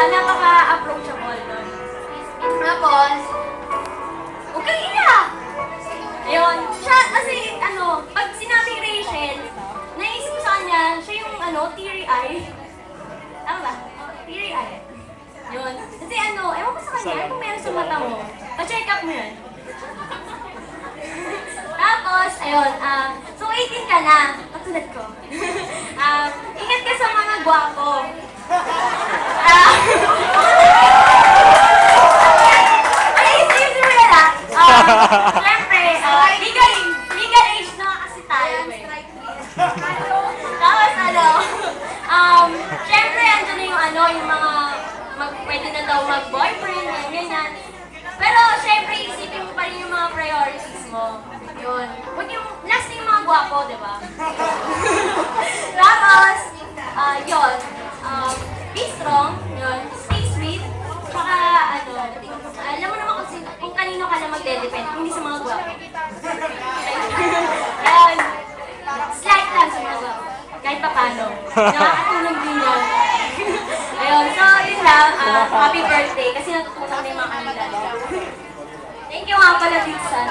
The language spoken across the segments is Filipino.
napaka-approachable nun. Tapos, huwag kang iyak! Ayun, siya, kasi, pag sinabing Rachel, naisip ko sa kanya, siya yung, teary eye. Tama ba? Teary eye. Yun. Kasi ewan ko sa kanya, ano kung meron sa mata mo? Pa-check up mo yun. Tapos, ayun, so 18 ka na, katulad ko. Ingat ka sa mga gwapo. Siyempre, legal age na kasi tayo. Tapos siyempre, andun na yung mga pwede na daw mag-boyfriend, ganyan. Pero, siyempre, isipin mo pa rin yung mga priorities mo. Yun. Huwag yung, last na yung mga gwapo, di ba? Tapos, yun. Be strong, yun. Stay sweet. Saka, alam mo naman kung kanino ka na magde-depend, hindi sa mga gwapo. Ayun. Slight lang sa mga gwapo. Kahit pa paano. Nakakatulong din yun. Ayun. So, yun lang. Happy birthday. Kasi natutunan na yung mga kanila. Thank you nga pala, Dixon.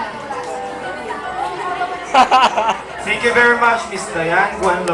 Thank you very much, Miss Diane Guanlo.